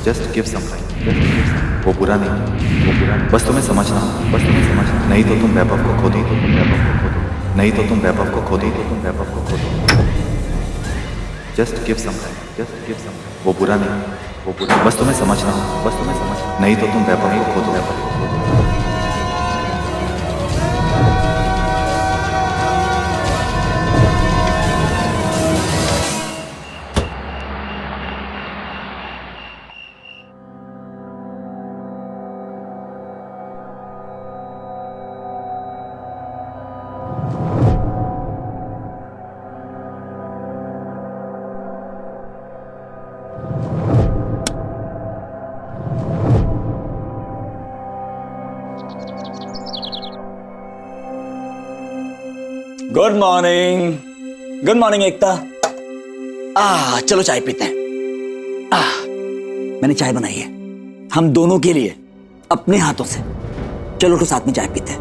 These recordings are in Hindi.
Just give some time. वो बुरा नहीं, बस तुम्हें समझना, नहीं तो तुम वैभव को खो दो, नहीं तो तुम वैभव को खो दो। Just give some time. वो बुरा नहीं, बस तुम्हें समझना, नहीं तो तुम वैभव को खो दो। गुड मॉर्निंग एकता। चलो चाय पीते हैं। मैंने चाय बनाई है हम दोनों के लिए अपने हाथों से। चलो तो साथ में चाय पीते हैं।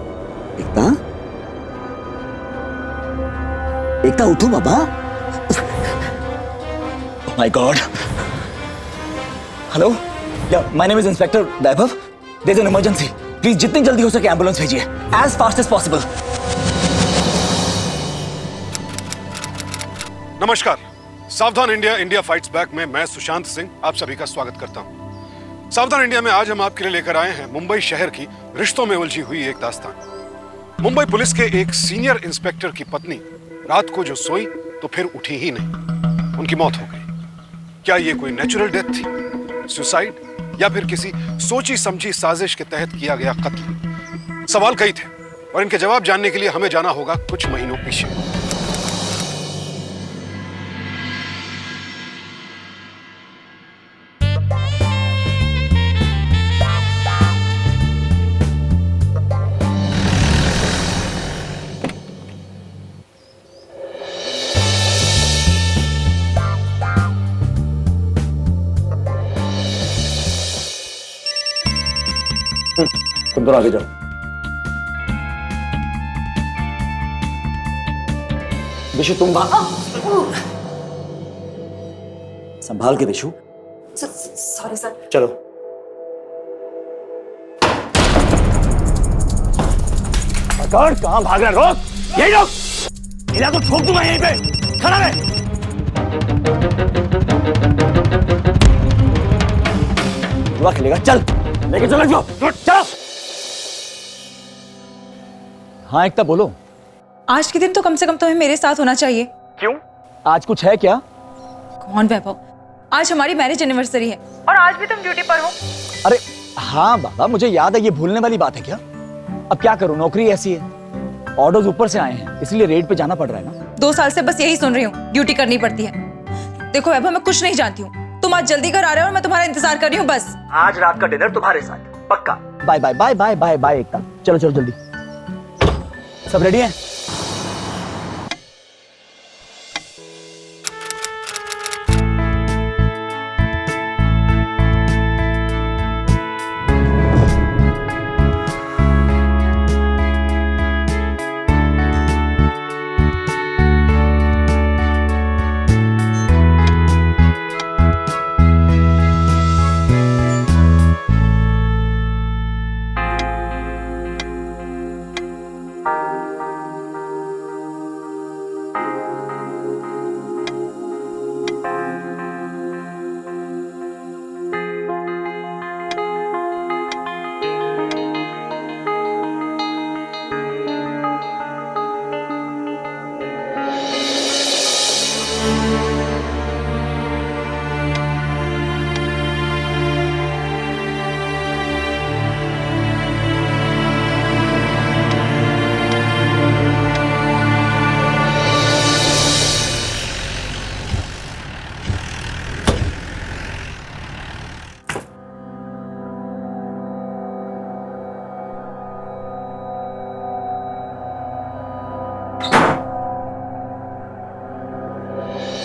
एकता उठो बाबा। My god. Hello, my name is inspector Vaibhav. There is an emergency. Please जितनी जल्दी हो सके एम्बुलेंस भेजिए, एज फास्ट एज पॉसिबल। नमस्कार, सावधान इंडिया फाइट्स बैक में मैं सुशांत सिंह आप सभी का स्वागत करता हूं। सावधान इंडिया में आज हम आपके लिए लेकर आए हैं मुंबई शहर की रिश्तों में उलझी हुई एक दास्तान। मुंबई पुलिस के एक सीनियर इंस्पेक्टर की पत्नी रात को जो सोई तो फिर उठी ही नहीं, उनकी मौत हो गई। क्या ये कोई नेचुरल डेथ थी, सुसाइड, या फिर किसी सोची समझी साजिश के तहत किया गया कत्ल? सवाल कई थे और इनके जवाब जानने के लिए हमें जाना होगा कुछ महीनों पीछे। तुम दोनों आगे जाओ। विशु तुम संभाल के विशु। Sorry sir. चलो। कहां भाग रहा? रोक, यही रोक। हिला तो ठोक दूंगा यहीं पे। खड़ा रहे। जुआ खेलेगा? चल लेके चलो इसको। चलो। हाँ एकता बोलो। आज के दिन तो कम से कम तुम्हें मेरे साथ होना चाहिए। क्यों? आज कुछ है क्या? कौन वैभव? आज हमारी मैरिज एनिवर्सरी है और आज भी तुम ड्यूटी पर हो। अरे हाँ बाबा, मुझे याद है। ये भूलने वाली बात है क्या? अब क्या करूं, नौकरी ऐसी है। ऑर्डर्स ऊपर से आए हैं इसलिए रेड पे जाना पड़ रहा है ना। 2 साल से बस यही सुन रही हूँ, ड्यूटी करनी पड़ती है। देखो वैभव, मैं कुछ नहीं जानती हूँ। तुम आज जल्दी घर आ रहे हो और मैं तुम्हारा इंतजार कर रही हूँ बस। आज रात का डिनर तुम्हारे साथ पक्का। Bye bye bye bye bye bye Ekta. चलो चलो जल्दी। सब रेडी हैं?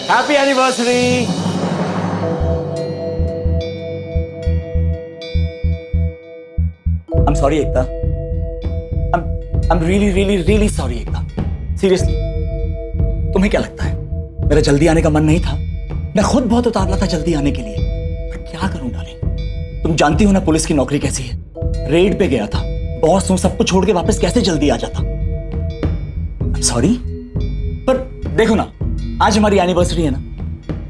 Happy anniversary! I'm sorry, Ekta. I'm really sorry, Ekta. Seriously. तुम्हें क्या लगता है मेरा जल्दी आने का मन नहीं था? मैं खुद बहुत उतावला था जल्दी आने के लिए, पर क्या करूं डार्लिंग? तुम जानती हो ना पुलिस की नौकरी कैसी है। रेड पे गया था, बॉस हूं, सब कुछ छोड़ के वापस कैसे जल्दी आ जाता। सॉरी, पर देखो ना, आज हमारी एनिवर्सरी है ना,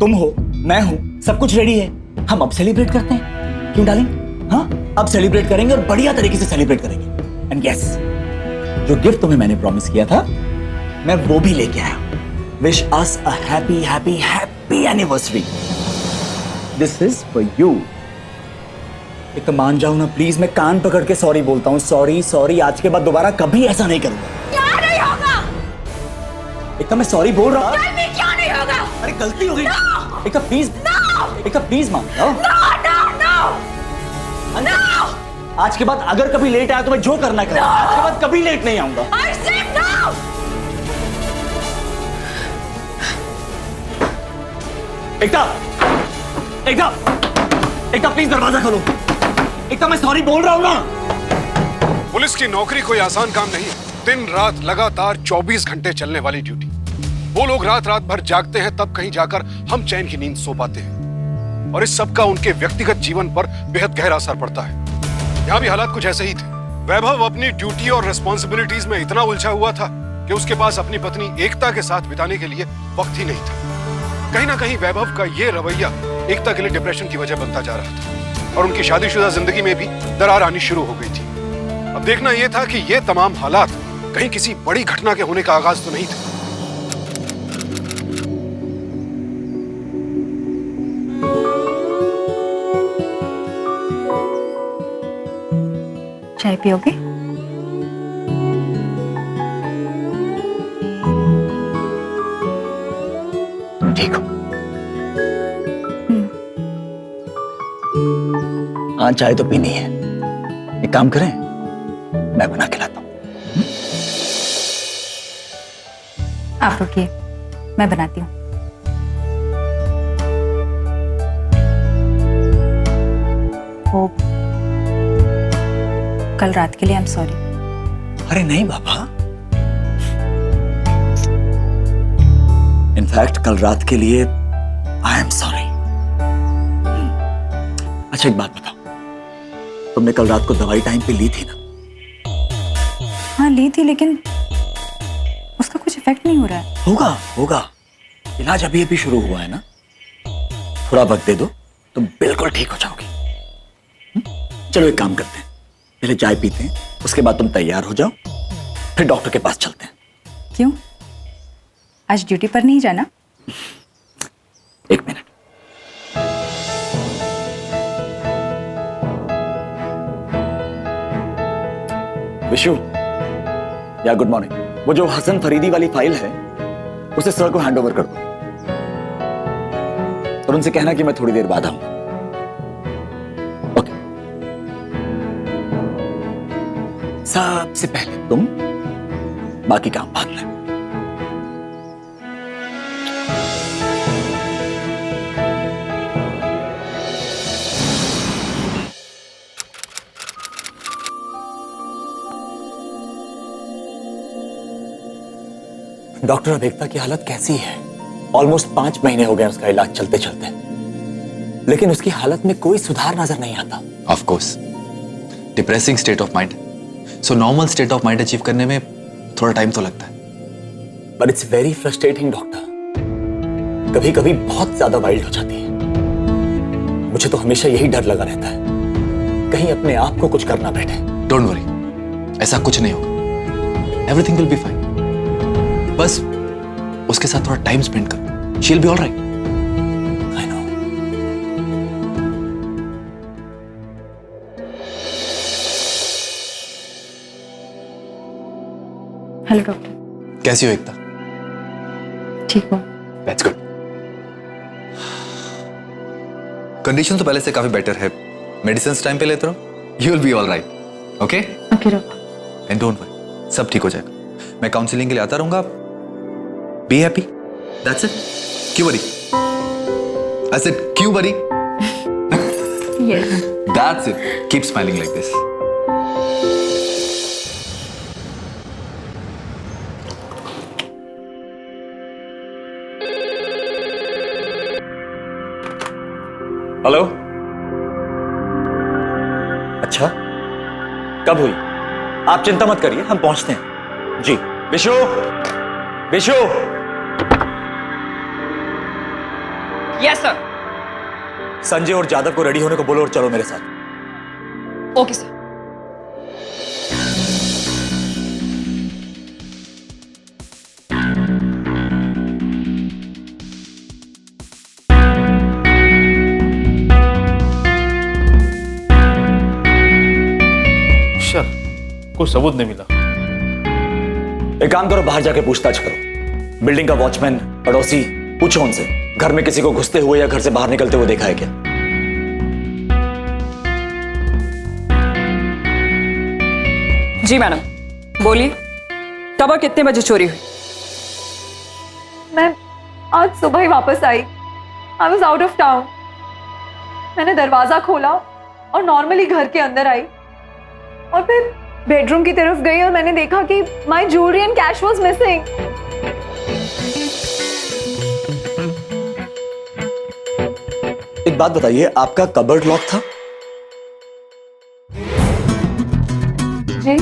तुम हो, मैं हूं, सब कुछ रेडी है, हम अब सेलिब्रेट करते हैं, क्यों डार्लिंग? हाँ, अब सेलिब्रेट करेंगे और बढ़िया तरीके से सेलिब्रेट करेंगे। एंड यस, जो गिफ्ट तुम्हें मैंने प्रॉमिस किया था, मैं वो भी लेके आया। Wish us a happy happy happy anniversary. This is for you. एक तो मान जाओ ना प्लीज, मैं कान पकड़ के सॉरी बोलता हूँ, सॉरी सॉरी, आज के बाद दोबारा कभी ऐसा नहीं करूंगा। क्या नहीं होगा? एक तो मैं सॉरी बोल रहा हूँ। क्या नहीं होगा? अरे गलती हो गई। एक तो प्लीज, एक तो प्लीज मान जाओ। आज के बाद अगर कभी लेट आया तो मैं जो करना करूँ, आज के बाद कभी लेट नहीं आऊंगा। एकता प्लीज दरवाजा खोलो। एकता मैं सॉरी बोल रहा हूं ना। पुलिस की नौकरी कोई आसान काम नहीं है। दिन रात लगातार 24 घंटे चलने वाली ड्यूटी। वो लोग रात रात भर जागते हैं, तब कहीं जाकर हम चैन की नींद सो पाते हैं। और इस सब का उनके व्यक्तिगत जीवन पर बेहद गहरा असर पड़ता है। यहाँ भी हालात कुछ ऐसे ही थे। वैभव अपनी ड्यूटी और रिस्पॉन्सिबिलिटीज में इतना उलझा हुआ था कि उसके पास अपनी पत्नी एकता के साथ बिताने के लिए वक्त ही नहीं था। कहीं ना कहीं वैभव का ये रवैया एकता के लिए डिप्रेशन की वजह बनता जा रहा था और उनकी शादीशुदा जिंदगी में भी दरार आनी शुरू हो गई थी। अब देखना यह था कि ये तमाम हालात कहीं किसी बड़ी घटना के होने का आगाज तो नहीं था। चाय पियोगे? ठीक हो? हाँ, चाय तो पीनी है। एक काम करें, मैं बना के लाता हूं। आप रुकिए, मैं बनाती हूँ। वो कल रात के लिए आई एम सॉरी। अरे नहीं बाबा, इनफैक्ट कल रात के लिए आई एम सॉरी। अच्छा एक बात बताओ, तुमने कल रात को दवाई टाइम पे ली थी ना? हाँ ली थी, लेकिन उसका कुछ इफेक्ट नहीं हो रहा है। होगा होगा, इलाज अभी अभी शुरू हुआ है ना, थोड़ा वक्त दे दो, तुम बिल्कुल ठीक हो जाओगी। चलो एक काम करते हैं, पहले चाय पीते हैं, उसके बाद तुम तैयार हो जाओ, फिर डॉक्टर के पास चलते हैं। क्यों, आज ड्यूटी पर नहीं जाना? एक मिनट। विशु, या गुड मॉर्निंग। वो जो हसन फरीदी वाली फाइल है, उसे सर को हैंड ओवर कर दो और उनसे कहना कि मैं थोड़ी देर बाद आऊंगा। ओके। सबसे पहले तुम, बाकी काम बाद में। डॉक्टर, अब एकता की हालत कैसी है? ऑलमोस्ट 5 महीने हो गए उसका इलाज चलते चलते, लेकिन उसकी हालत में कोई सुधार नजर नहीं आता। Of course, depressing state of mind, so normal state of mind achieve करने में थोड़ा टाइम तो लगता है। But it's very frustrating doctor, कभी कभी बहुत ज्यादा वाइल्ड हो जाती है। मुझे तो हमेशा यही डर लगा रहता है, कहीं अपने आप को कुछ करना बैठे। डोंट वरी, ऐसा कुछ नहीं होगा, एवरीथिंग विल बी फाइन। बस उसके साथ थोड़ा टाइम स्पेंड करो, she will be alright. I know. Hello doctor. कैसी हो एकता? ठीक हो? That's good. कंडीशन तो पहले से काफी बेटर है, मेडिसिन टाइम पे लेते रहो, you will be alright. Okay okay doctor. And don't worry, सब ठीक हो जाएगा। मैं काउंसलिंग के लिए आता रहूंगा। Be happy, that's it. क्यों वरी? आई सेड क्यों worry? Yes. That's it. Keep smiling like this. Hello, अच्छा, कब हुई? आप चिंता मत करिए, हम पहुंचते हैं। जी। विशु, विशु। Yes sir. संजय और जादव को रेडी होने को बोलो और चलो मेरे साथ। Okay sir. कोई सबूत नहीं मिला। एक काम करो, बाहर जाके पूछताछ करो। बिल्डिंग का वॉचमैन, पड़ोसी, पूछो उनसे घर में किसी को घुसते हुए या घर से बाहर निकलते हुए देखा है क्या। जी मैडम, बोलिए, कब और कितने बजे चोरी हुई? मैं आज सुबह ही वापस आई। I was out of town. मैंने दरवाजा खोला और नॉर्मली घर के अंदर आई और फिर बेडरूम की तरफ गई और मैंने देखा कि my jewellery and cash was missing. एक बात बताइए, आपका कबर्ड लॉक था? जी।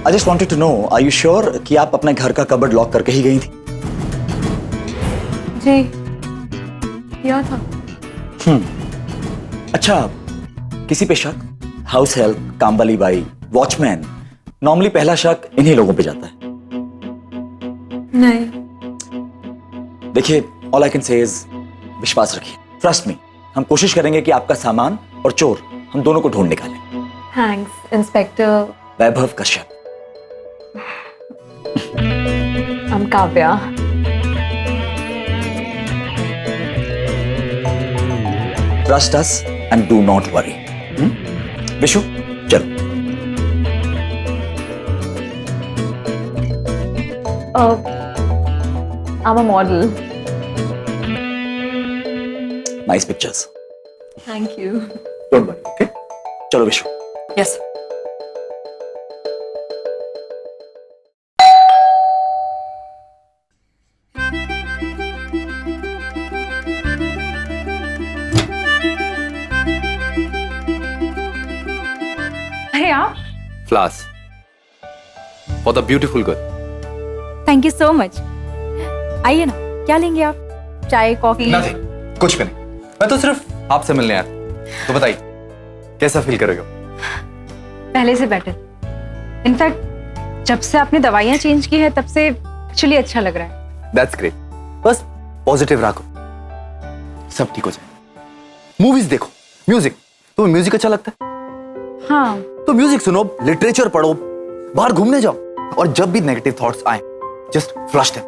I just wanted to know, are you sure कि आप अपने घर का कबर्ड लॉक करके ही गई थी? जी, किया था। अच्छा, किसी पे शक? हाउस हेल्प, काम वाली बाई, वॉचमैन, नॉर्मली पहला शक इन्हीं लोगों पे जाता है। नहीं। देखिए, all I can say is विश्वास रखिए, ट्रस्ट मी। हम कोशिश करेंगे कि आपका सामान और चोर हम दोनों को ढूंढ निकालें। Thanks inspector. Vaibhav Kashyap. I'm Kavya. Trust us and do not worry. Vishu, चलो। I'm a model. Nice pictures. Thank you. Don't worry, okay? चलो विशु। यस। अरे आप? Flowers for the beautiful girl. Thank you so much. आइए ना, क्या लेंगे आप? चाय, कॉफी? नथिंग, कुछ भी नहीं। मैं तो सिर्फ आपसे मिलने आया। तो बताइए, कैसा फील कर रहे हो? पहले से बेटर। इनफैक्ट जब से आपने दवाइयाँ चेंज की है तब से एक्चुअली अच्छा लग रहा है। That's great. बस पॉजिटिव रखो, सब ठीक हो जाए। मूवीज देखो, म्यूजिक, तुम्हें म्यूजिक अच्छा लगता है? हाँ। तो म्यूजिक सुनो, लिटरेचर पढ़ो, बाहर घूमने जाओ, और जब भी नेगेटिव थॉट्स आए just flush them.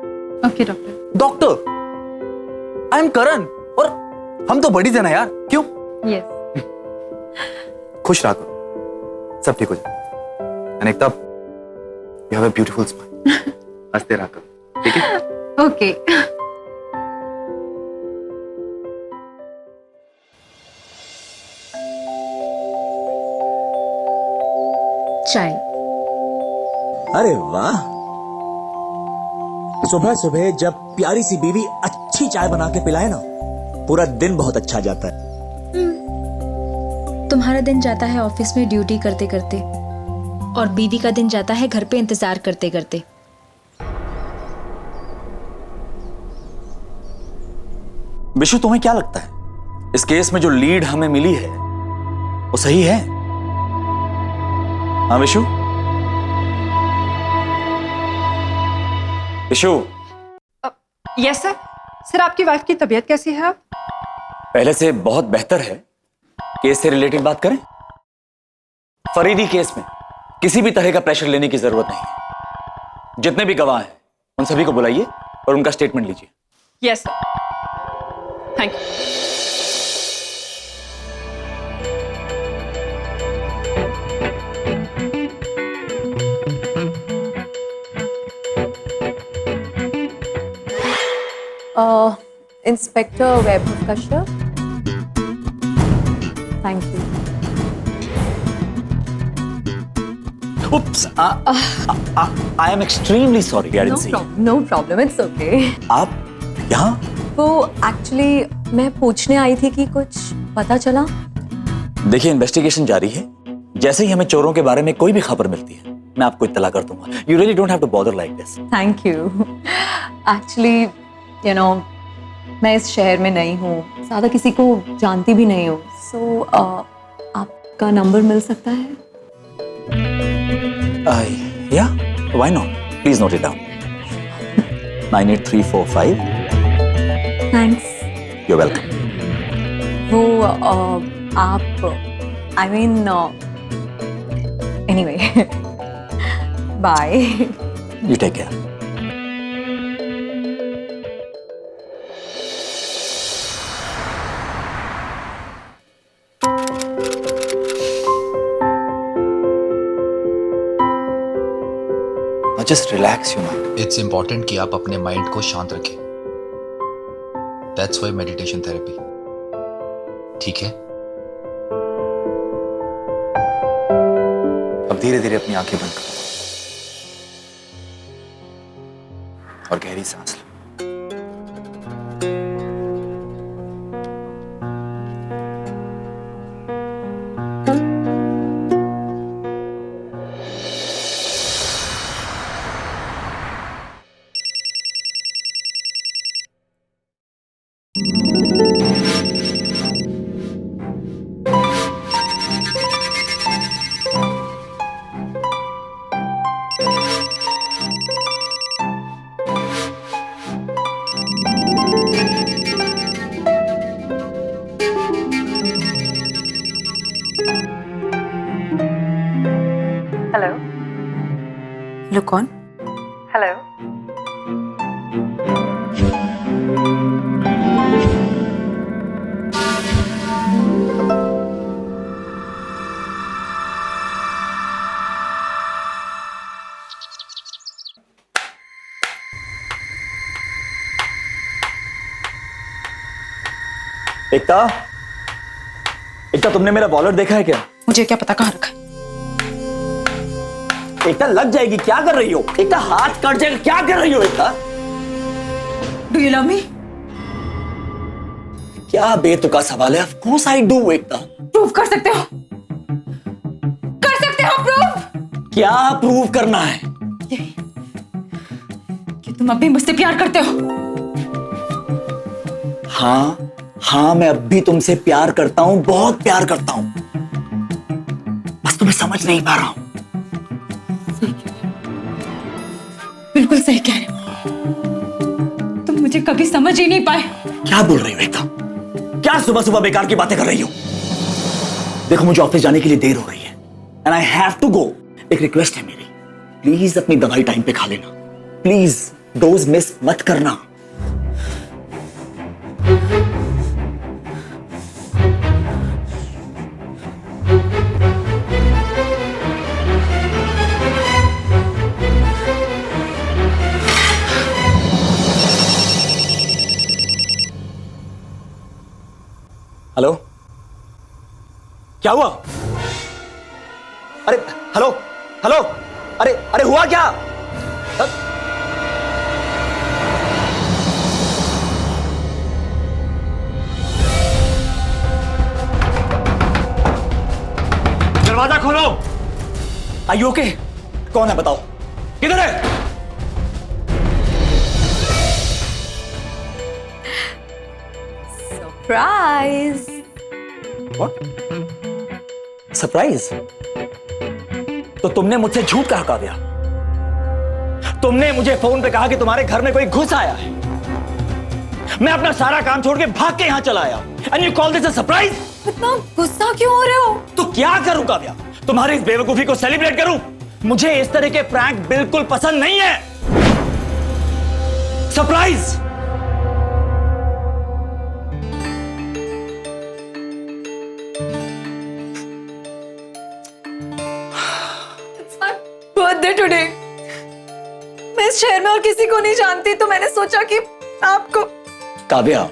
Okay doctor. Doctor, I am Karan, और हम तो बड़ी है यार, क्यों? यस। खुश रहो, सब ठीक हो जाए। And Ekta, you have a beautiful smile. हंसते रहा करो, ठीक है? ओके। चाय। अरे वाह, सुबह सुबह जब प्यारी सी बीवी अच्छी चाय बना के पिलाए ना, पूरा दिन बहुत अच्छा जाता है। तुम्हारा दिन जाता है ऑफिस में ड्यूटी करते करते, और बीवी का दिन जाता है घर पे इंतजार करते करते। विशु, तुम्हें क्या लगता है इस केस में जो लीड हमें मिली है वो सही है? हाँ Vishu? Vishu? Yes sir. Sir, आपकी वाइफ की तबीयत कैसी है? आप पहले से बहुत बेहतर है। केस से रिलेटेड बात करें? फरीदी केस में किसी भी तरह का प्रेशर लेने की जरूरत नहीं है। जितने भी गवाह हैं उन सभी को बुलाइए और उनका स्टेटमेंट लीजिए। Yes sir. Thank you. Inspector Vaibhav Kashyap. Thank you. Oops, I am extremely sorry, I didn't see. No problem, it's okay. आप यहाँ? वो एक्चुअली मैं पूछने आई थी कि कुछ पता चला। देखिए, इन्वेस्टिगेशन जारी है। जैसे ही हमें चोरों के बारे में कोई भी खबर मिलती है, मैं आपको इत्तला कर दूंगा। You really don't have to bother like this. Thank you. Actually you know मैं इस शहर में नई हूँ, ज़्यादा किसी को जानती भी नहीं हूँ, सो आपका नंबर मिल सकता है? या why not, please note it down. 98345। Thanks. You welcome. वो आप I mean anyway bye. You take care. Just relax your mind. It's important कि आप अपने माइंड को शांत रखें। That's why meditation therapy. ठीक है? अब धीरे धीरे अपनी आंखें बंद करो और गहरी सांस लो। हेलो। लो कौन? हेलो। एकता, एकता तुमने मेरा वॉलेट देखा है क्या? मुझे क्या पता कहाँ रखा है। एकता लग जाएगी, क्या कर रही हो? एकता हाथ कट जाएगा, क्या कर रही हो Ekta? Do you love me? क्या बेतुका सवाल है। Of course I do Ekta. Prove कर सकते हो? कर सकते हो प्रूव? क्या प्रूव करना है? कि तुम अब भी मुझसे प्यार करते हो? हाँ, मैं अब भी तुमसे प्यार करता हूं, बहुत प्यार करता हूं। बस तुम्हें समझ नहीं पा रहा हूं। बिल्कुल सही कह रहे हो। तुम मुझे कभी समझ ही नहीं पाए। क्या बोल रही हो एकता? क्या सुबह सुबह बेकार की बातें कर रही हो? देखो, मुझे ऑफिस जाने के लिए देर हो रही है and I have to go. एक रिक्वेस्ट है मेरी, प्लीज अपनी दवाई टाइम पे खा लेना। प्लीज डोज मिस मत करना। हेलो, क्या हुआ? अरे हेलो हेलो, अरे हुआ क्या? दरवाजा खोलो। Are you okay? कौन है बताओ, किधर है? सरप्राइज। What? सरप्राइज? तो तुमने मुझसे झूठ कहा काव्या? तुमने मुझे फोन पे कहा कि तुम्हारे घर में कोई घुस आया है। मैं अपना सारा काम छोड़ के भाग के यहां चला आया। And you call this a surprise? इतना गुस्सा क्यों हो रहे हो? तो क्या करूं काव्या? तुम्हारी इस बेवकूफी को सेलिब्रेट करूं? मुझे इस तरह के प्रैंक बिल्कुल पसंद नहीं है। सरप्राइज? Birthday today. मैं इस शहर में और किसी को नहीं जानती, तो मैंने सोचा कि आपको। Kavya,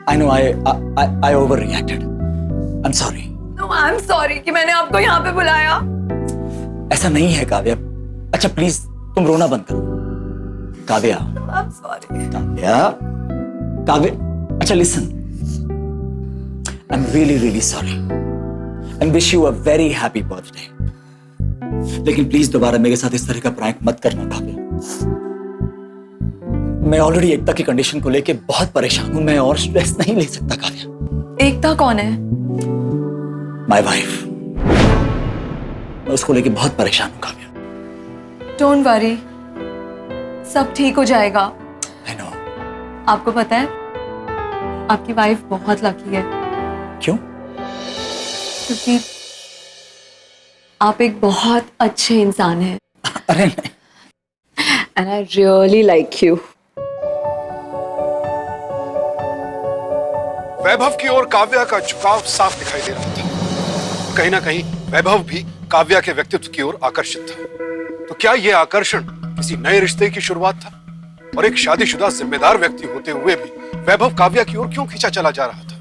I know I overreacted. I'm sorry. No, I'm sorry कि मैंने आपको यहाँ पे बुलाया। ऐसा नहीं है काव्या। अच्छा प्लीज तुम रोना बंद करो। Kavya, I'm sorry. काव्या, काव्या। अच्छा listen, I am really really sorry and wish you a very happy birthday. लेकिन प्लीज दोबारा मेरे साथ इस तरह का प्रैंक मत करना काव्या। मैं ऑलरेडी एकता की कंडीशन को लेके बहुत परेशान हूं, मैं और स्ट्रेस नहीं ले सकता काव्या। एकता कौन है? माय वाइफ, मैं उसको लेके बहुत परेशान हूं काव्या। डोंट वरी, सब ठीक हो जाएगा। I know. आपको पता है आपकी वाइफ बहुत लकी है। क्यों? क्योंकि आप एक बहुत अच्छे इंसान हैं। अरे नहीं। And I really like you. Vaibhav की ओर काव्या का झुकाव साफ दिखाई दे रहा था। कहीं ना कहीं वैभव भी काव्या के व्यक्तित्व की ओर आकर्षित था। तो क्या यह आकर्षण किसी नए रिश्ते की शुरुआत था? और एक शादीशुदा जिम्मेदार व्यक्ति होते हुए भी वैभव काव्या की ओर क्यों खींचा चला जा रहा था?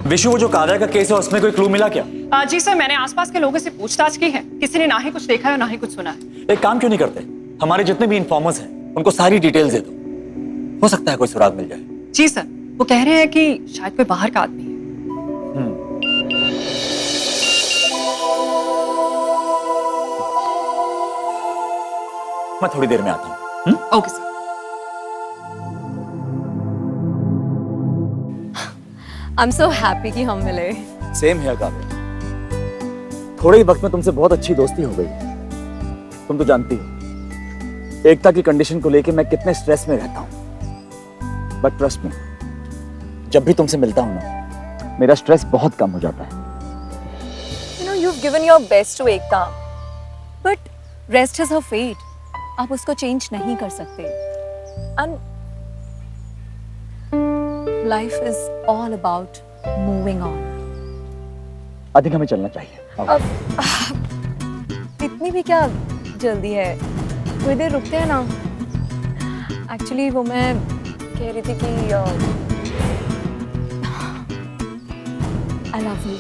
विशु, वो जो काव्या का केस है उसमें कोई क्लू मिला क्या? जी सर, मैंने आसपास के लोगों से पूछताछ की है, किसी ने ना ही कुछ देखा है और ना ही कुछ सुना है। एक काम क्यों नहीं करते, हमारे जितने भी इन्फॉर्मर्स हैं उनको सारी डिटेल्स दे दो, हो सकता है कोई सुराग मिल जाए। जी सर, वो कह रहे हैं कि शायद कोई बाहर का आदमी है। मैं थोड़ी देर में आता हूँ। Okay sir. I am so happy कि हम मिले। सेम है काव्या, थोड़े ही वक्त में तुमसे बहुत अच्छी दोस्ती हो गई। तुम तो जानती हो एकता की कंडीशन को लेके मैं कितने स्ट्रेस में रहता हूं, बट ट्रस्ट मी, जब भी तुमसे मिलता हूं ना मेरा स्ट्रेस बहुत कम हो जाता है। You know, you've given your best to Ekta, but rest is her fate. आप उसको चेंज नहीं कर सकते। And life is all about moving on. I think हमें चलना चाहिए। इतनी भी क्या जल्दी है, थोड़ी देर रुकते हैं ना। एक्चुअली वो मैं कह रही थी कि I love you.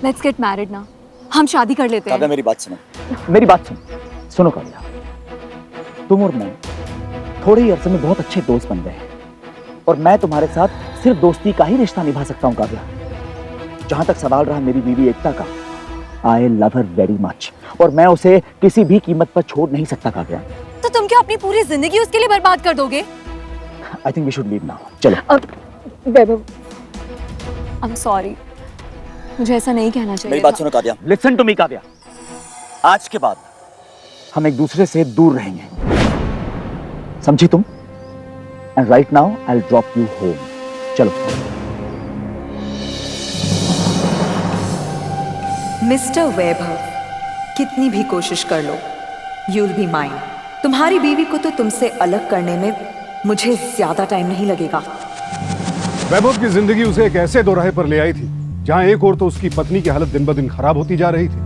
Let's get married ना, हम शादी कर लेते काव्या हैं। मेरी बात सुनो, मेरी बात सुनो काव्या, तुम और मैं थोड़े ही अरसे में बहुत अच्छे दोस्त बन गए हैं और मैं तुम्हारे साथ सिर्फ दोस्ती का ही रिश्ता निभा सकता हूँ काव्या। जहां तक सवाल रहा मेरी बीवी एकता का, I love her very much और मैं उसे किसी भी कीमत पर छोड़ नहीं सकता काव्या। तो तुम क्या अपनी पूरी जिंदगी उसके लिए बर्बाद कर दोगे? I think we should leave now, चलो। वैभव, आई एम सॉरी, मुझे ऐसा नहीं कहना चाहिए। मेरी बात सुनो Kavya, listen to me Kavya, आज के बाद हम एक दूसरे से दूर रहेंगे, समझी तुम? And right now I will drop you home, चलो। मिस्टर वैभव, कितनी भी कोशिश कर लो, यू विल बी माइन। तुम्हारी बीवी को तो तुमसे अलग करने में मुझे ज्यादा टाइम नहीं लगेगा। वैभव की जिंदगी उसे एक ऐसे दोराहे पर ले आई थी जहां एक ओर तो उसकी पत्नी की हालत दिन ब दिन खराब होती जा रही थी,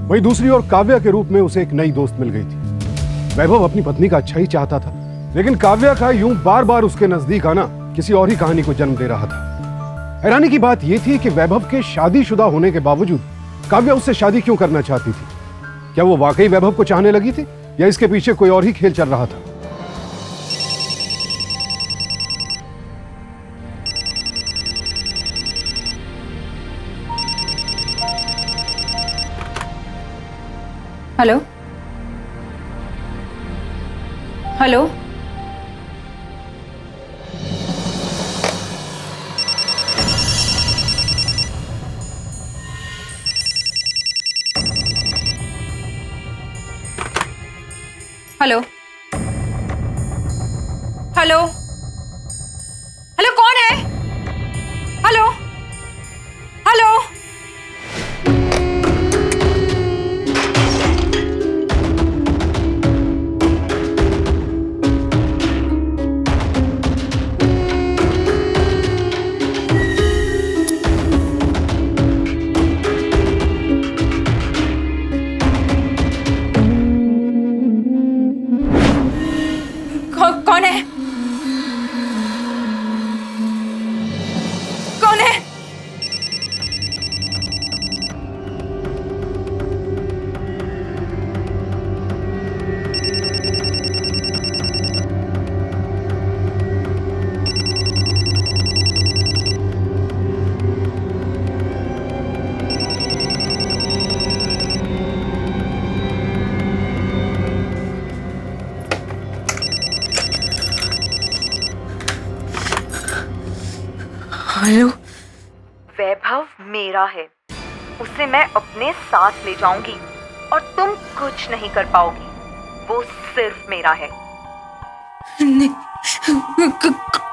वहीं दूसरी ओर काव्या के रूप में उसे एक नई दोस्त मिल गई थी। वैभव अपनी पत्नी का अच्छा ही चाहता था, लेकिन काव्या का यूं बार बार उसके नजदीक आना किसी और ही कहानी को जन्म दे रहा था। हैरानी की बात यह थी कि वैभव के शादीशुदा होने के बावजूद काव्या उससे शादी क्यों करना चाहती थी? क्या वो वाकई वैभव को चाहने लगी थी या इसके पीछे कोई और ही खेल चल रहा था? Hello hello, hello hello hello, कौन है? हेलो हेलो, कौन है? मेरा है, उसे मैं अपने साथ ले जाऊंगी और तुम कुछ नहीं कर पाओगी। वो सिर्फ मेरा है। नहीं,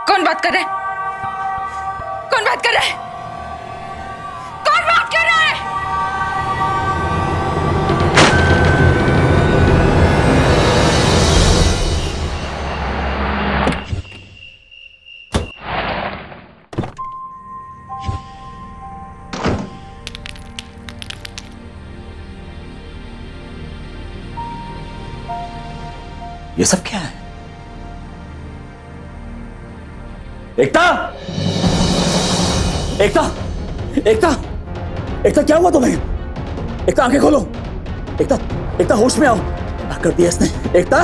कौन बात कर रहा है? कौन बात कर रहा है? कौन बात कर रहा है? ये सब क्या है? एकता! एकता! एकता! एकता क्या हुआ तुम्हें? एकता आंखें खोलो। एकता, एकता होश में आओ। क्या कर दिया इसने? एकता!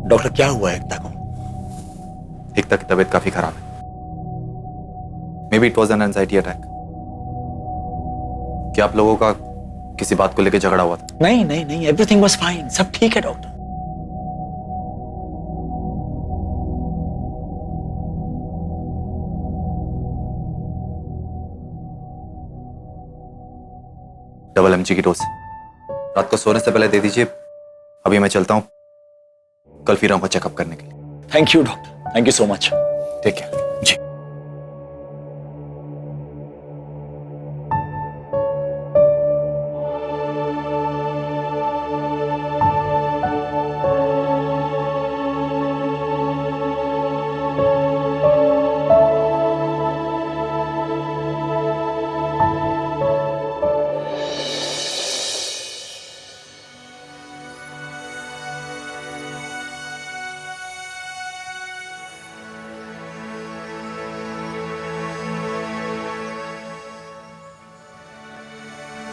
डॉक्टर क्या हुआ एकता को? एकता की तबीयत काफी खराब है। May be it was an anxiety attack. क्या आप लोगों का किसी बात को लेकर झगड़ा हुआ था? नहीं नहीं नहीं, एवरीथिंग वाज फाइन, सब ठीक है डॉक्टर। डबल एमजी की डोज रात को सोने से पहले दे दीजिए। अभी मैं चलता हूं, कल फिर आऊंगा चेकअप करने के लिए। Thank you doctor, thank you so much. Take care. जी।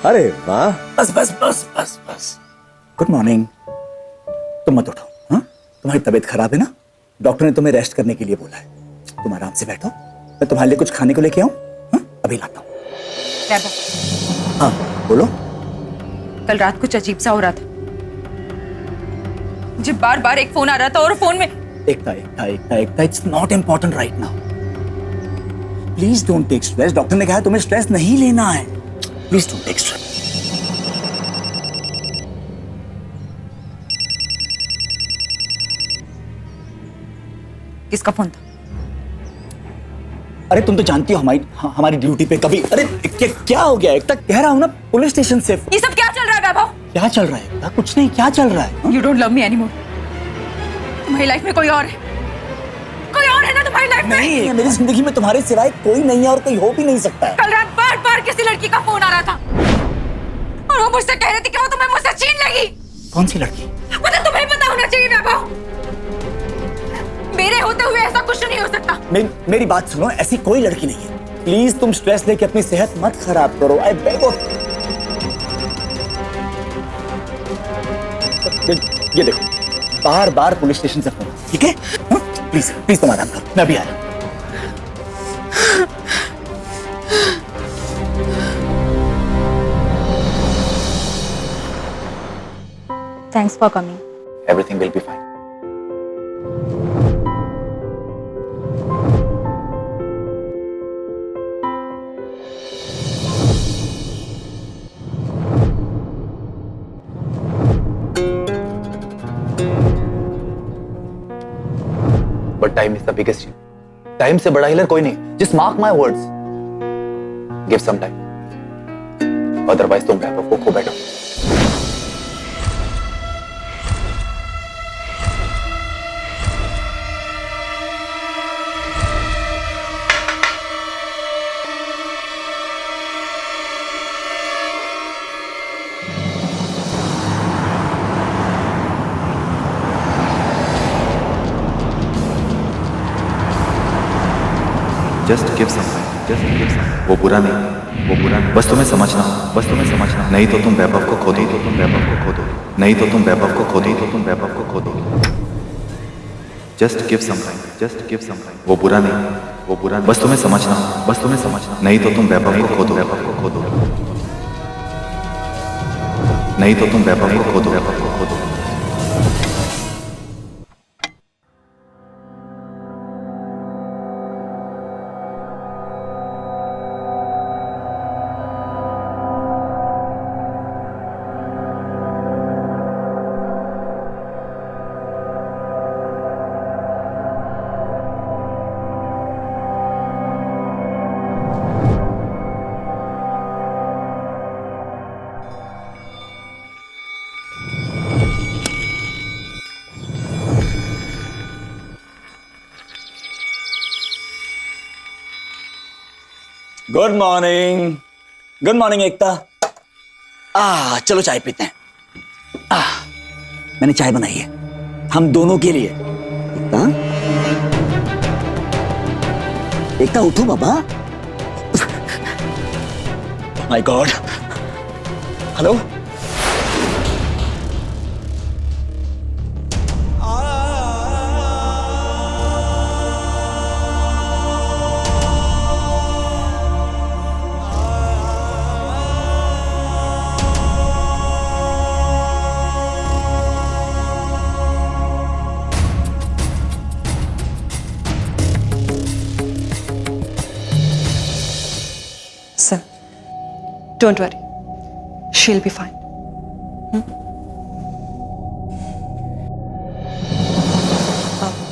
अरे वाह, बस बस बस बस बस। Good morning. तुम मत उठो, हाँ? तुम्हारी तबीयत खराब है ना? डॉक्टर ने तुम्हें रेस्ट करने के लिए बोला है। तुम आराम से बैठो, मैं तुम्हारे लिए कुछ खाने को लेके आऊं? हाँ? अभी लाता हूं। हाँ बोलो। कल रात कुछ अजीब सा हो रहा था। मुझे बार बार एक फोन आ रहा था और फोन में Ekta Ekta Ekta Ekta, it's not important right now. Please don't take stress. Doctor ने कहा है तुम्हें स्ट्रेस नहीं लेना है। Please don't take stress. किसका फोन था? अरे तुम तो जानती हो हमारी ड्यूटी पे कभी। अरे क्या हो गया? एकता कह रहा हूं ना, पुलिस स्टेशन से। ये सब क्या चल रहा है वैभव? क्या चल रहा है एकता? कुछ नहीं, क्या चल रहा है? You don't love me anymore. तुम्हारी लाइफ में कोई और है? कोई और है ना तुम्हारी लाइफ में? नहीं, मेरी जिंदगी में तुम्हारे सिवाय कोई नहीं है और कोई हो भी नहीं सकता है। कल रात बार बार किसी लड़की का फोन आ रहा था और वो मुझसे कह रही थी कि वो तुम्हें मुझसे छीन लेगी। कौन सी लड़की? मतलब तुम्हें पता होना चाहिए वैभव, मेरे होते हुए ऐसा कुछ नहीं हो सकता। मेरी बात सुनो, ऐसी कोई लड़की नहीं है। प्लीज तुम स्ट्रेस लेके अपनी सेहत मत खराब करो। I beg of. ये देखो, बार बार पुलिस स्टेशन से फोन, ठीक है? प्लीज प्लीज तुम आराम करो, मैं अभी आ रहा हूं। Thanks for coming. Everything will be fine. But time is the biggest healer. Time से बड़ा हीलर कोई नहीं। Just mark my words. Give some time. Otherwise तुम वैभव को खो बैठो। Just give some time, just give some. वो बुरा नहीं, वो बुरा नहीं। बस तुम्हें समझना, बस तुम्हें समझना। नहीं तो तुम वैभव को खो दो, तो तुम वैभव को खो दो। नहीं तो तुम वैभव को खो दो, तो तुम वैभव को खो दो। Just give some time, just give some time. वो बुरा नहीं, वो बुरा नहीं। बस तुम्हें समझना, बस तुम्हें समझना। नहीं तो तुम वैभव को खो दो, वैभव को खो दो। नहीं तो तुम वैभव को खो दो, वैभव को खो दो। गुड मॉर्निंग, गुड मॉर्निंग एकता। चलो चाय पीते हैं। मैंने चाय बनाई है हम दोनों के लिए। एकता, एकता उठो बाबा। My god. Hello, Sir, don't worry. She'll be fine.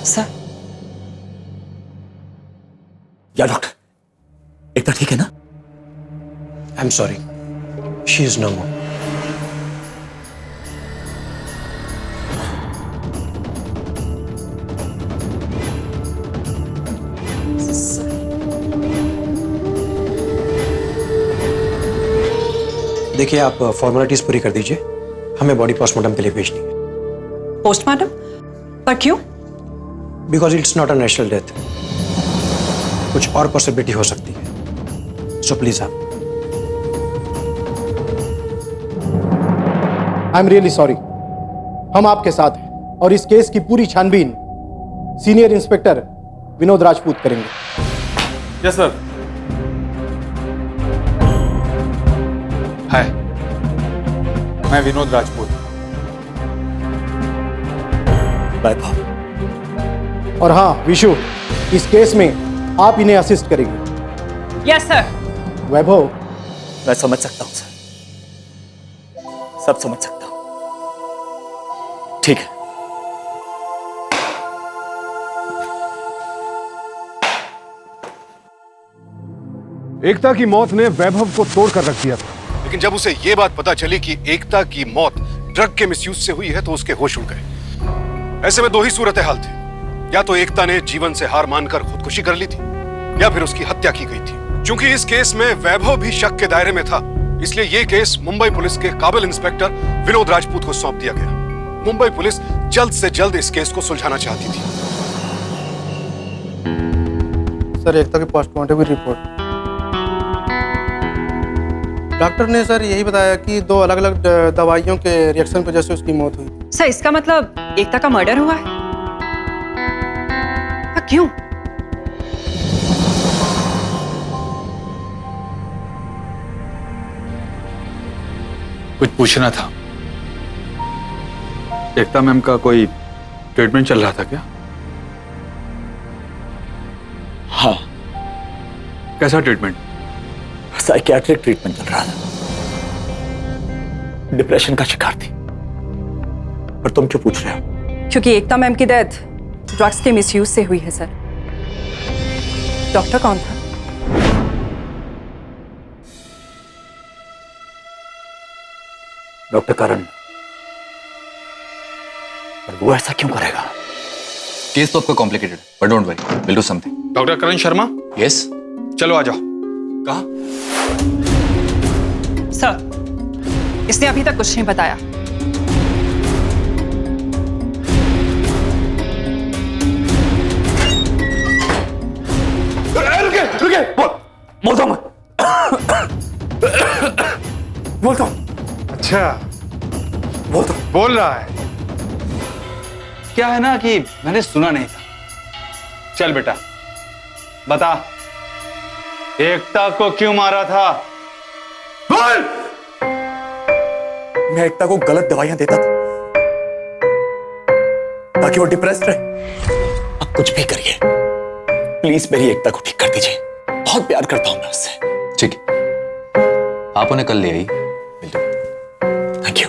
Sir. या डॉक्टर, एकता ठीक है ना? I'm sorry. She is no more. देखिए, आप फॉर्मेलिटीज पूरी कर दीजिए, हमें बॉडी पोस्टमार्टम के लिए भेजनी है। पोस्टमार्टम? पर क्यों? Because it's not a natural death, कुछ और पॉसिबिलिटी हो सकती है। सो प्लीज आप। I am really sorry. हम आपके साथ हैं और इस केस की पूरी छानबीन सीनियर इंस्पेक्टर विनोद राजपूत करेंगे। Yes sir. हाय, मैं विनोद राजपूत। वैभव। और हाँ विशु, इस केस में आप इन्हें असिस्ट करेंगे। Yes sir. वैभव, मैं समझ सकता हूं सर, सब समझ सकता हूं। ठीक है। एकता की मौत ने वैभव को तोड़कर रख दिया था, लेकिन जब उसे यह बात पता चली कि एकता की मौत ड्रग के मिसयूज से हुई है तो उसके होश उड़ गए। ऐसे में दो ही सूरत हाल थे, या तो एकता ने जीवन से हार मानकर खुदकुशी कर ली थी या फिर उसकी हत्या की गई थी। चूंकि इस केस में वैभव भी शक के दायरे में था, इसलिए यह केस मुंबई पुलिस के काबिल इंस्पेक्टर विनोद राजपूत को सौंप दिया गया। मुंबई पुलिस जल्द से जल्द इस केस को सुलझाना चाहती थी। सर, एकता की पोस्टमार्टम रिपोर्ट। डॉक्टर ने सर यही बताया कि दो अलग अलग दवाइयों के रिएक्शन की वजह से उसकी मौत हुई। सर, इसका मतलब एकता का मर्डर हुआ है? क्यों? कुछ पूछना था। एकता मैम का कोई ट्रीटमेंट चल रहा था क्या? हाँ। कैसा ट्रीटमेंट? साइकियाट्रिक ट्रीटमेंट चल रहा था। डिप्रेशन का शिकार थी। पर तुम क्यों पूछ रहे हो? क्योंकि एकता मैम की डेथ ड्रग्स के मिसयूज से हुई है सर। डॉक्टर कौन था? डॉक्टर करण। पर वो ऐसा क्यों करेगा? केस तो आपका complicated, but don't worry, will do something. Doctor Karan Sharma? Yes. चलो आ जाओ। कहा? सर, इसने अभी तक कुछ नहीं बताया। रुके, बोलता हूं मैं। बोलता हूं। अच्छा, बोल रहा है। क्या है ना कि मैंने सुना नहीं था। चल बेटा, बता, एकता को क्यों मारा था? बोल! मैं एकता को गलत दवाइयां देता था ताकि वो डिप्रेस्ड रहे। अब कुछ भी करिए, प्लीज मेरी एकता को ठीक कर दीजिए। बहुत प्यार करता हूं मैं उससे। ठीक है, आप उन्हें कल ले आई। Thank you.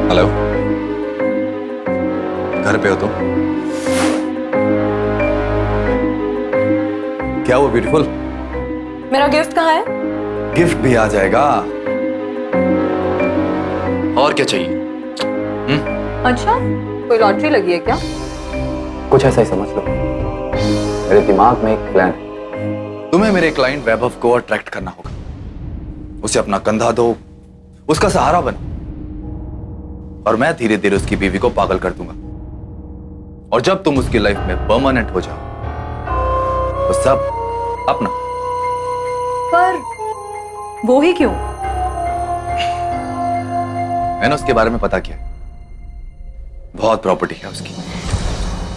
हेलो, घर पे हो तुम? क्या वो ब्यूटीफुल? मेरा गिफ्ट कहाँ है? गिफ्ट भी आ जाएगा। और क्या चाहिए? अच्छा, कोई लॉटरी लगी है क्या? कुछ ऐसा ही समझ लो। मेरे दिमाग में एक प्लान है। तुम्हें मेरे क्लाइंट वैभव को अट्रैक्ट करना होगा, उसे अपना कंधा दो, उसका सहारा बनो, और मैं धीरे धीरे उसकी बीवी को पागल कर दूंगा। और जब तुम उसकी लाइफ में परमानेंट हो जाओ तो सब अपना। पर वो ही क्यों? मैंने उसके बारे में पता किया, बहुत प्रॉपर्टी है उसकी।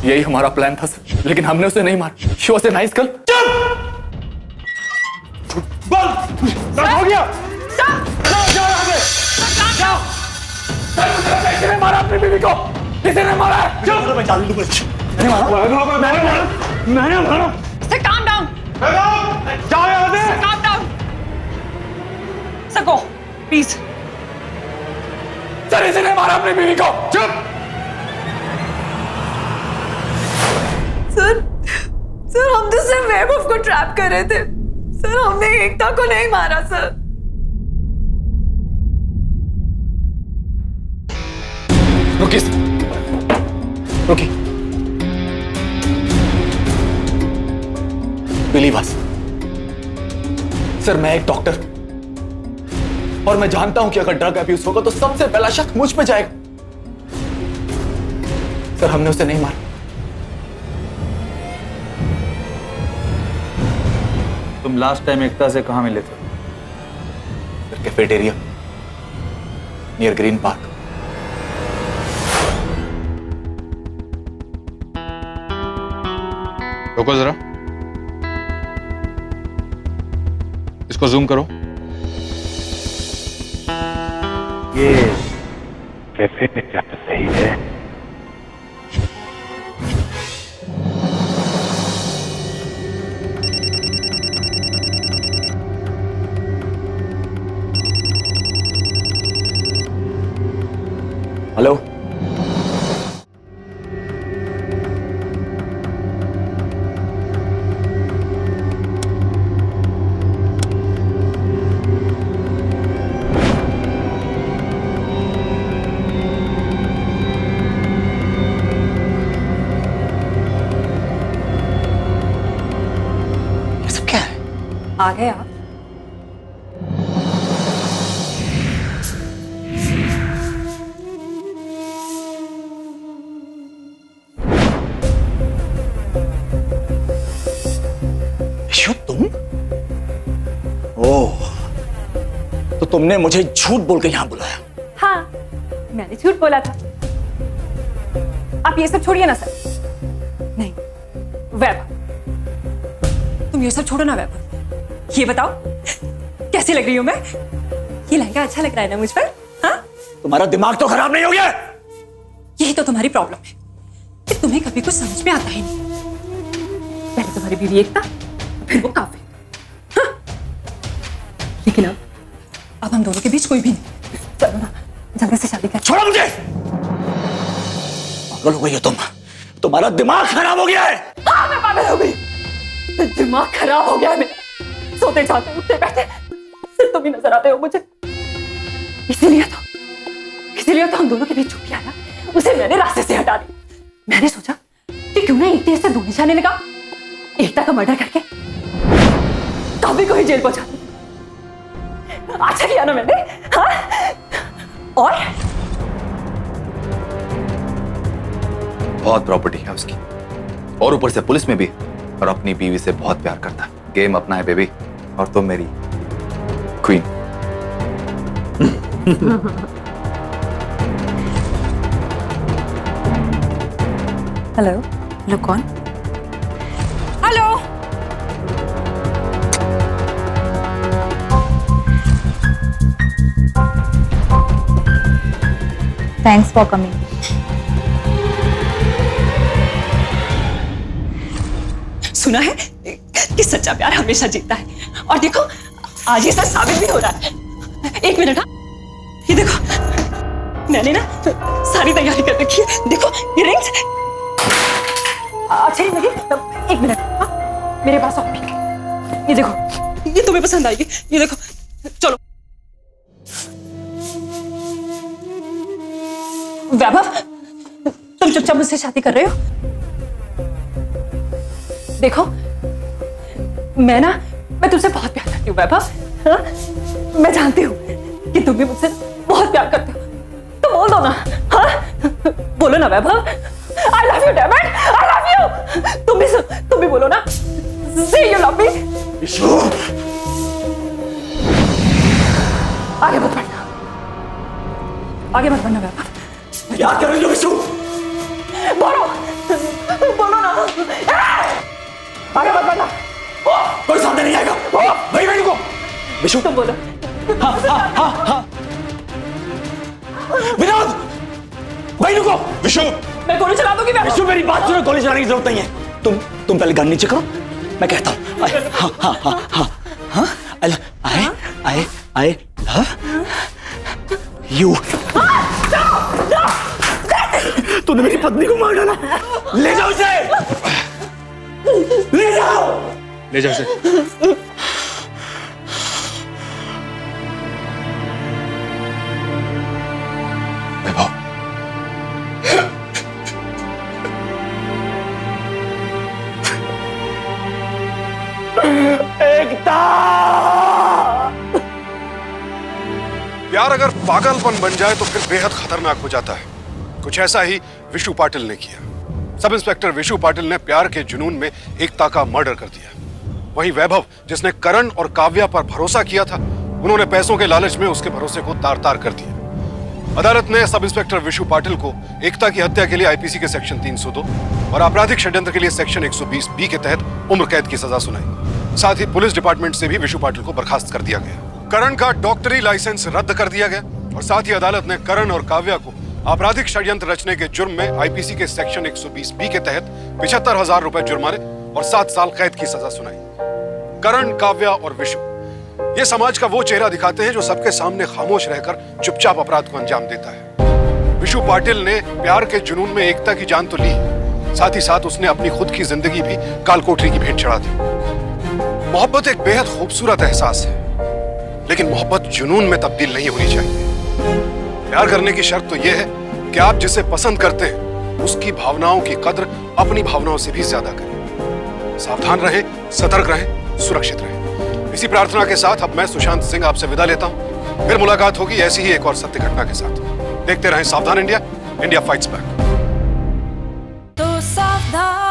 यही हमारा प्लान था सर, लेकिन हमने उसे नहीं मारा। She was a nice girl. हो गया। किसी ने मारा अपनी बीवी को? किसी ने मारा? मैं चालू दूंगा। मैंने मारा। Sir calm down. जाओ यहाँ से। Sir calm down. Sir go please. Sir इसी ने मारा अपनी बीवी को। चुप। सर हम तो सिर्फ वैभव को ट्रैप कर रहे थे सर, हमने एकता को नहीं मारा सर। रुकी रुकी, बिलीव अस सर, मैं एक डॉक्टर और मैं जानता हूं कि अगर ड्रग अब्यूज होगा तो सबसे पहला शक मुझ पे जाएगा। सर हमने उसे नहीं मारा। तुम लास्ट टाइम एकता से कहां मिले थे? Sir cafeteria near green park. रुको जरा, इसको जूम करो। ये कैफे में जाना सही है? हेलो, ये सब क्या है? आ गए आप? तुम? ओह, तो तुमने मुझे झूठ बोल के यहां बुलाया? हाँ, मैंने झूठ बोला था। आप ये सब छोड़िए ना सर। नहीं वैभव, तुम ये सब छोड़ो ना वैभव। ये बताओ कैसी लग रही हूं मैं? ये लहंगा अच्छा लग रहा है ना मुझ पर? हाँ? तुम्हारा दिमाग तो खराब नहीं हो गया? यही तो तुम्हारी प्रॉब्लम है कि तुम्हें कभी कुछ समझ में आता ही नहीं। पहले तुम्हारी बीवी एकता, फिर वो काफी। हाँ? लेकिन अब हम दोनों के बीच कोई भी नहीं। चलो ना जल्दी से शादी कर। छोड़ो मुझे। पागल हो गई हो तुम? तुम्हारा दिमाग खराब हो गया है। हाँ मैं पागल हो गई। दिमाग खराब हो गया है मेरा। सोते जाते उठते बैठे सिर्फ तुम ही नजर आते हो मुझे। इसीलिए तो हम दोनों के बीच जो भी आया उसे मैंने रास्ते से हटा दी। मैंने सोचा कि क्यों ना एक से दो निशाने लगा, एकता का मर्डर करके कभी को ही जेल पहुंचा दी। अच्छा किया ना मैंने? हाँ? और बहुत प्रॉपर्टी है उसकी, और ऊपर से पुलिस में भी, और अपनी बीवी से बहुत प्यार करता है। गेम अपना है बेबी, और तुम मेरी क्वीन। हेलो हेलो, कौन? हेलो। Thanks for coming. सुना है कि सच्चा प्यार हमेशा जीतता है, और देखो आज ये सच साबित भी हो रहा है। एक मिनट, हाँ, ये देखो मैंने ना सारी तैयारी कर रखी है। देखो ये रिंग्स अच्छी नहीं लगी? एक मिनट, हाँ, मेरे पास आओ। ये देखो, ये तुम्हें पसंद आएगी। ये देखो, चलो। वैभव, तुम चुपचाप मुझसे शादी कर रहे हो? देखो मैं तुमसे बहुत प्यार करती हूँ वैभव। हाँ? मैं जानती हूँ कि तुम भी मुझसे बहुत प्यार करते हो, तो बोल दो ना। हाँ? बोलो ना वैभव, I love you, damn it! I love you! तुम भी बोलो ना। Say you love me. Vishu, आगे मत बढ़ना, आगे मत बढ़ना वैभव। क्या कर रही हो विशु? बोलो ना। आगे मत बढ़ना। कोई सामने नहीं आएगा। वही वही रुको। विशु, तुम बोलो। हाँ हाँ हाँ हाँ। विनोद, वही रुको। विशु, मैं गोली चला दूंगी वैभव। विशु मेरी बात सुनो, गोली चलाने की जरूरत नहीं है। तुम पहले गन नीचे करो, मैं कहता हूँ। हाँ हाँ हाँ हाँ हाँ। I love you। तूने मेरी पत्नी को मार डाला। ले जाओ उसे, ले जाओ, ले जाओ उसे। एकता। प्यार अगर पागलपन बन जाए तो फिर बेहद खतरनाक हो जाता है। कुछ ऐसा ही विशु पाटिल ने किया। सब इंस्पेक्टर विशु पाटिल ने प्यार के जुनून में एकता का मर्डर कर दिया। वहीं वैभव, जिसने करण और काव्या पर भरोसा किया था, उन्होंने पैसों के लालच में उसके भरोसे को तार तार कर दिया। अदालत ने सब इंस्पेक्टर विशु पाटिल को एकता की हत्या के लिए आईपीसी के सेक्शन 302 और आपराधिक षड्यंत्र के लिए सेक्शन 120 के तहत उम्र कैद की सजा सुनाई। साथ ही पुलिस डिपार्टमेंट से भी विशु पाटिल को बर्खास्त कर दिया गया। करण का डॉक्टरी लाइसेंस रद्द कर दिया गया और साथ ही अदालत ने करण और काव्या को आपराधिक षड्यंत्र रचने के जुर्म में आईपीसी के सेक्शन 120 के तहत 75,000 रुपए जुर्माने और 7 साल कैद की सजा सुनाई। करण, काव्या और विशु ये समाज का वो चेहरा दिखाते हैं जो सबके सामने खामोश रहकर चुपचाप अपराध को अंजाम देता है। विशु पाटिल ने प्यार के जुनून में एकता की जान तो ली, साथ ही साथ उसने अपनी खुद की जिंदगी भी कालकोठरी की भेंट चढ़ा दी। मोहब्बत एक बेहद खूबसूरत एहसास है, लेकिन मोहब्बत जुनून में तब्दील नहीं होनी चाहिए। प्यार करने की शर्त तो यह है कि आप जिसे पसंद करते हैं उसकी भावनाओं की कद्र अपनी भावनाओं से भी ज्यादा करें। सावधान रहें, सतर्क रहें, सुरक्षित रहें। इसी प्रार्थना के साथ अब मैं सुशांत सिंह आपसे विदा लेता हूं। फिर मुलाकात होगी ऐसी ही एक और सत्य घटना के साथ। देखते रहें सावधान इंडिया, इंडिया फाइट्स बैक। तो सावधान